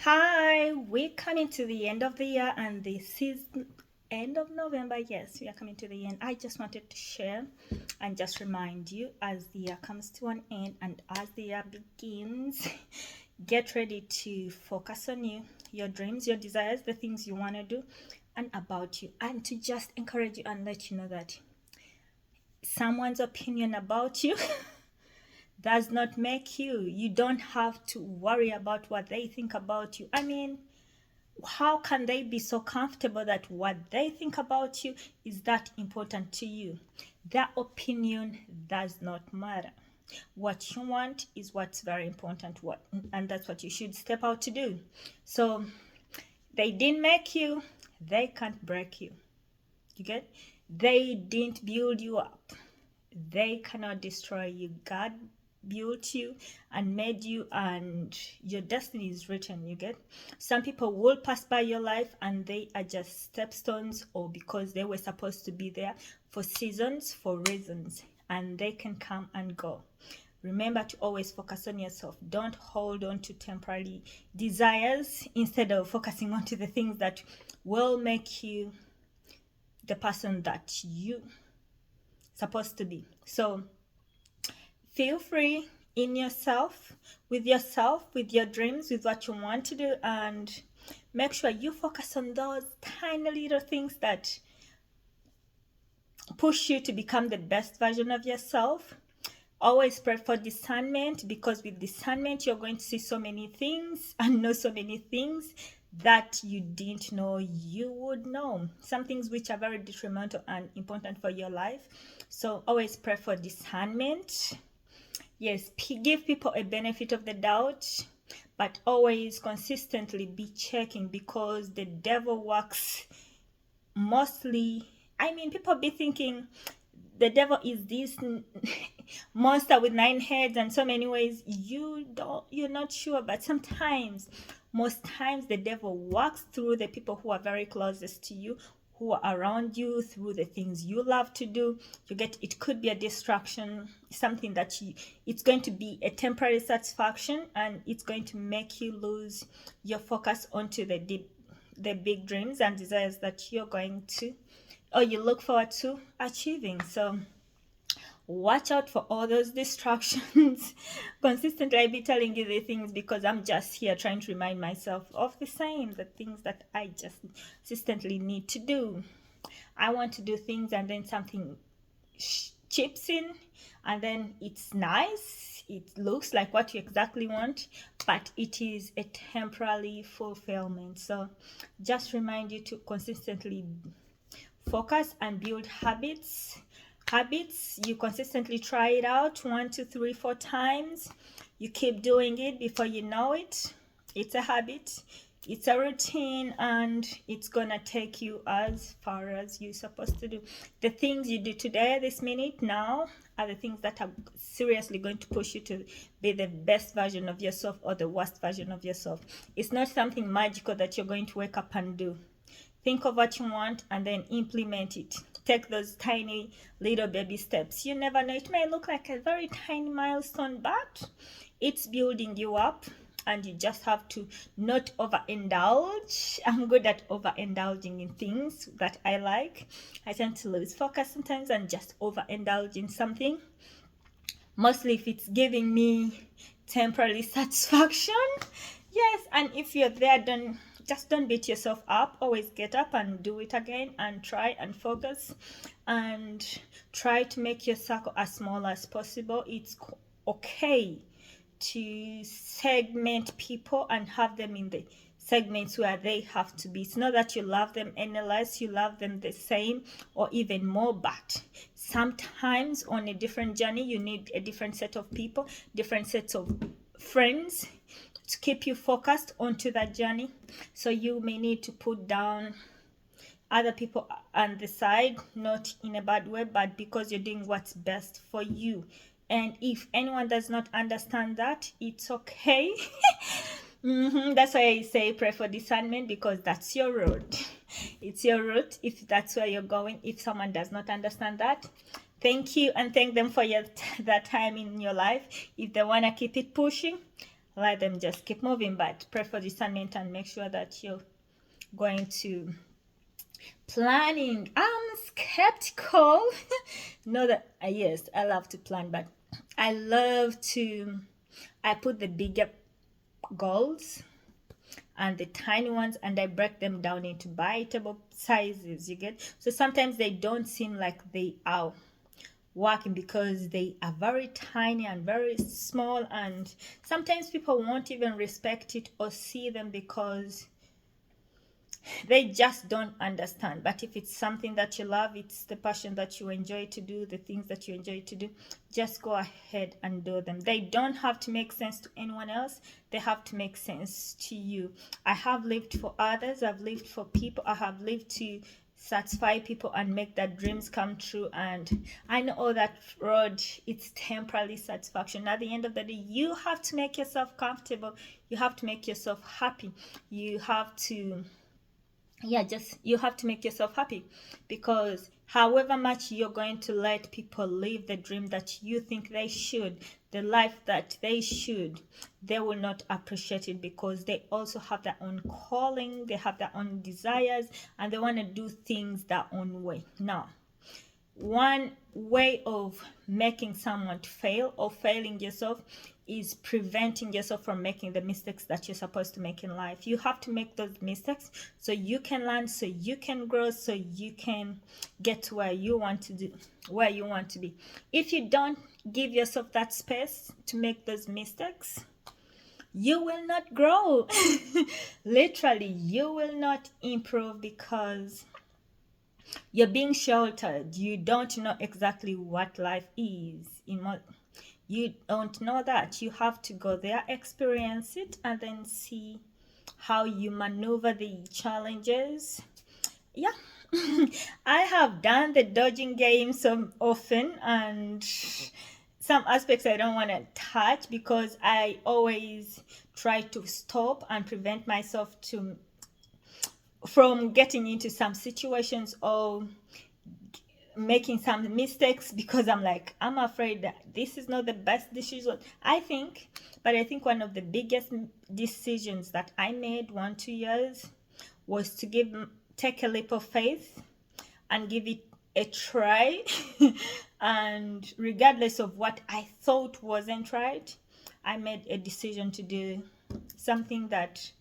Hi, we're coming to the end of the year, and this is end of November. Yes, we are coming to the end. I just wanted to share and just remind you as the year comes to an end and as the year begins, get ready to focus on you, your dreams, your desires, the things you want to do, and about you, and to just encourage you and let you know that someone's opinion about you does not make you. You don't have to worry about what they think about you. I mean, how can they be so comfortable that what they think about you is that important to you? Their opinion does not matter. What you want is what's very important, and that's what you should step out to do. So they didn't make you, they can't break you. You get? They didn't build you up, they cannot destroy you. God built you and made you, and your destiny is written. You get? Some people will pass by your life and they are just stepstones, or because they were supposed to be there for seasons, for reasons, and they can come and go. Remember to always focus on yourself. Don't hold on to temporary desires instead of focusing on to the things that will make you the person that you supposed to be. So feel free in yourself, with your dreams, with what you want to do, and make sure you focus on those tiny little things that push you to become the best version of yourself. Always pray for discernment, because with discernment you're going to see so many things and know so many things that you didn't know you would know. Some things which are very detrimental and important for your life. So always pray for discernment. Yes, give people a benefit of the doubt, but always consistently be checking, because the devil works mostly. I mean, people be thinking the devil is this monster with 9 heads and so many ways. You're not sure, but most times the devil works through the people who are very closest to you, who are around you, through the things you love to do. You get? It could be a distraction, something that it's going to be a temporary satisfaction, and it's going to make you lose your focus onto the big dreams and desires that you're going to, or you look forward to achieving. So watch out for all those distractions. Consistently I be telling you the things, because I'm just here trying to remind myself of the things that I just consistently need to do. I want to do things, and then something chips in, and then it's nice, it looks like what you exactly want, but it is a temporary fulfillment. So just remind you to consistently focus and build habits. You consistently try it out 1 2 3 4 times. You keep doing it. Before you know it, it's a habit, it's a routine, and it's gonna take you as far as you're supposed to do. The things you do today, this minute, now, are the things that are seriously going to push you to be the best version of yourself or the worst version of yourself. It's not something magical that you're going to wake up and do. Think of what you want and then implement it. Take those tiny little baby steps. You never know, it may look like a very tiny milestone, but it's building you up, and you just have to not overindulge. I'm good at overindulging in things that I like. I tend to lose focus sometimes and just overindulge in something, mostly if it's giving me temporary satisfaction. Yes, and if you're there, don't beat yourself up. Always get up and do it again, and try and focus, and try to make your circle as small as possible. It's okay to segment people and have them in the segments where they have to be. It's not that you love them any less, you love them the same or even more, but sometimes on a different journey you need a different set of people, different sets of friends to keep you focused onto that journey. So you may need to put down other people on the side, not in a bad way, but because you're doing what's best for you. And if anyone does not understand that, it's okay. That's why I say pray for discernment, because that's your road. It's your route. If that's where you're going, if someone does not understand that, thank you and thank them for that time in your life. If they want to keep it pushing, let them just keep moving, but pray for discernment and make sure that you're going to planning. I'm skeptical. Know that yes, I love to plan, but I love to I put the bigger goals and the tiny ones and I break them down into biteable sizes, you get? So sometimes they don't seem like they are working because they are very tiny and very small, and sometimes people won't even respect it or see them because they just don't understand. But if it's something that you love, it's the passion that you enjoy to do, the things that you enjoy to do, just go ahead and do them. They don't have to make sense to anyone else, they have to make sense to you. I have lived for others, I've lived for people, I have lived to satisfy people and make their dreams come true, and I know that road, it's temporary satisfaction. At the end of the day, you have to make yourself comfortable, you have to make yourself happy, you have to just you have to make yourself happy, because however much you're going to let people live the dream that you think they should, the life that they should, they will not appreciate it, because they also have their own calling, they have their own desires, and they want to do things their own way. Now, one way of making someone fail or failing yourself is preventing yourself from making the mistakes that you're supposed to make in life. You have to make those mistakes so you can learn, so you can grow, so you can get to where you want to do, where you want to be. If you don't give yourself that space to make those mistakes, you will not grow. Literally, you will not improve, because you're being sheltered. You don't know exactly what life is. You don't know that. You have to go there, experience it, and then see how you maneuver the challenges. Yeah. I have done the dodging game so often, and some aspects I don't want to touch because I always try to stop and prevent myself from getting into some situations or making some mistakes, because I'm afraid that this is not the best decision I think. But I think one of the biggest decisions that I made 1-2 years was to take a leap of faith and give it a try. And regardless of what I thought wasn't right, I made a decision to do something that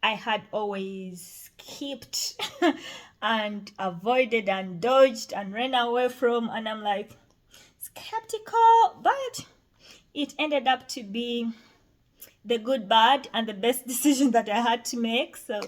I had always skipped and avoided and dodged and ran away from. And I'm like skeptical, but it ended up to be the good, bad, and the best decision that I had to make. So